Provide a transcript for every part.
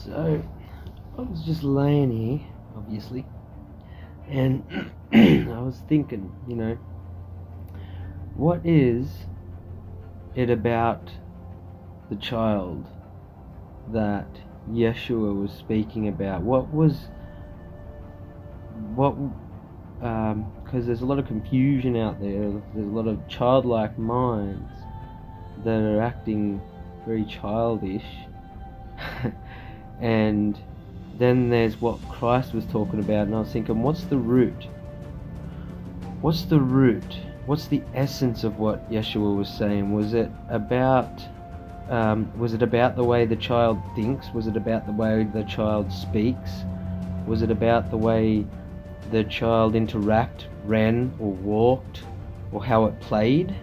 So I was just laying here, obviously, and I was thinking, what is it about the child that Yeshua was speaking about? Because there's a lot of confusion out there. There's a lot of childlike minds that are acting very childish. And then there's what Christ was talking about, and I was thinking, what's the root? What's the root? What's the essence of what Yeshua was saying? Was it about the way the child thinks? Was it about the way the child speaks? Was it about the way the child ran or walked, or how it played?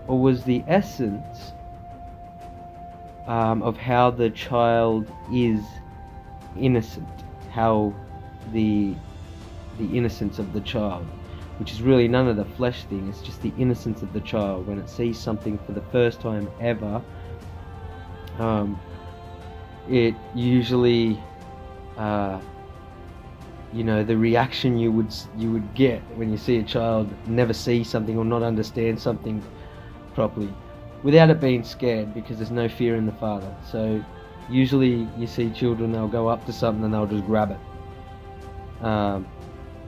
Or was the essence of how the child is innocent, how the innocence of the child, which is really none of the flesh thing, it's just the innocence of the child when it sees something for the first time ever. It usually, the reaction you would get when you see a child never see something or not understand something properly, without it being scared, because there's no fear in the father. So usually you see children, they'll go up to something and they'll just grab it,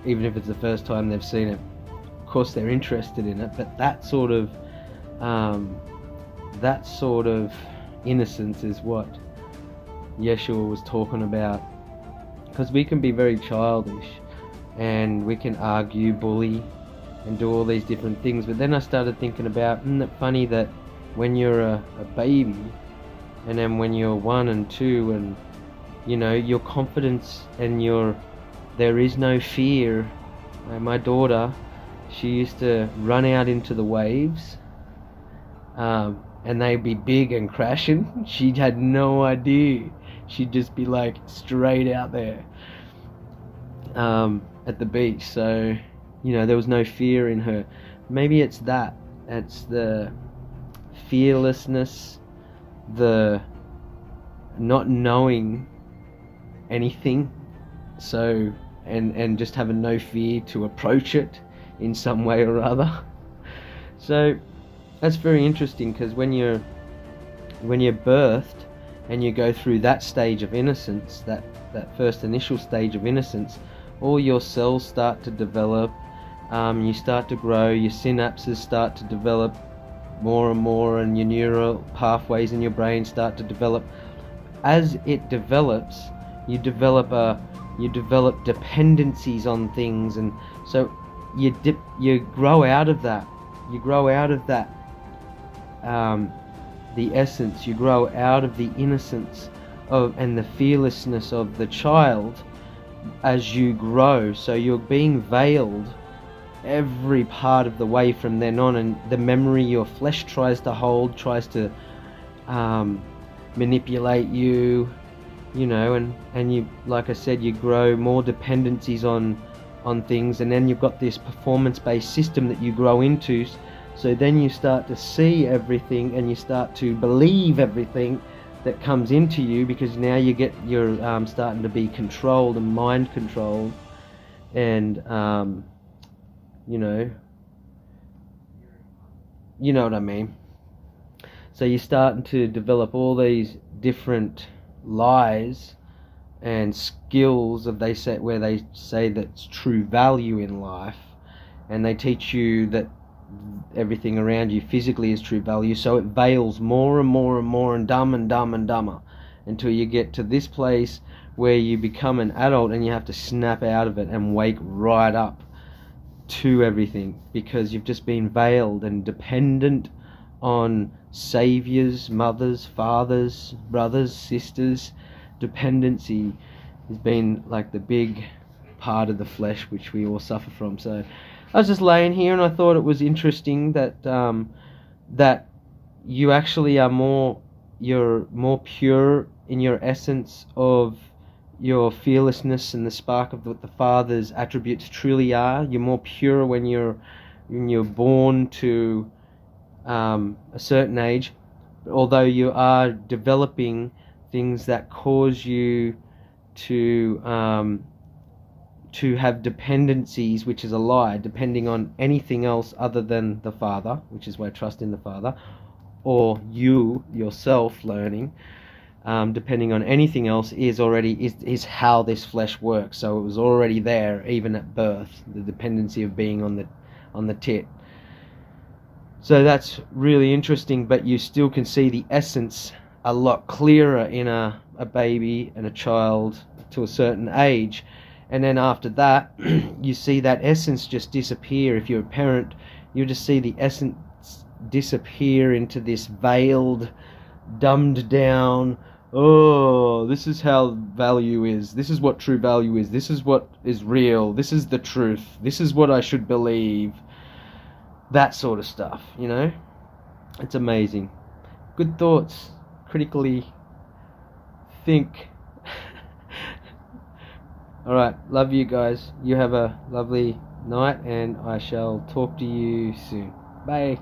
even if it's the first time they've seen it. Of course they're interested in it, but that sort of innocence is what Yeshua was talking about. Because we can be very childish and we can argue, bully, and do all these different things. But then I started thinking about, isn't it funny that when you're a baby, and then when you're 1 and 2, and your confidence and there is no fear. My daughter, she used to run out into the waves, and they'd be big and crashing. She had no idea. She'd just be like straight out there at the beach. So there was no fear in her. Maybe it's that. It's the fearlessness, the not knowing anything, so and just having no fear to approach it in some way or other. So that's very interesting, because when you're birthed and you go through that stage of innocence, that first initial stage of innocence, all your cells start to develop, you start to grow, your synapses start to develop more and more, and your neural pathways in your brain start to develop. As it develops, you develop dependencies on things, and so you grow out of that. You grow out of that, the essence. You grow out of the innocence and the fearlessness of the child as you grow. So you're being veiled every part of the way from then on, and the memory your flesh tries to hold, tries to manipulate you, and you, like I said, you grow more dependencies on things, and then you've got this performance-based system that you grow into. So then you start to see everything, and you start to believe everything that comes into you, because now you're starting to be controlled and mind controlled, and you know what I mean. So you're starting to develop all these different lies and skills where they say that's true value in life, and they teach you that everything around you physically is true value. So it veils more and more and more, and dumber, until you get to this place where you become an adult and you have to snap out of it and wake right up to everything, because you've just been veiled and dependent on saviors, mothers, fathers, brothers, sisters. Dependency has been like the big part of the flesh which we all suffer from. So I was just laying here, and I thought it was interesting that that you actually you're more pure in your essence of your fearlessness and the spark of what the Father's attributes truly are. You're more pure when you're born to a certain age, although you are developing things that cause you to have dependencies, which is a lie, depending on anything else other than the Father, which is why trust in the Father, or you yourself learning, depending on anything else, is how this flesh works. So it was already there even at birth, the dependency of being on the tit. So that's really interesting, but you still can see the essence a lot clearer in a baby and a child to a certain age. And then after that, you see that essence just disappear. If you're a parent, you just see the essence disappear into this veiled, dumbed down, oh, this is how value is. This is what true value is. This is what is real. This is the truth. This is what I should believe. That sort of stuff, you know? It's amazing. Good thoughts. Critically think. Alright, love you guys. You have a lovely night, and I shall talk to you soon. Bye.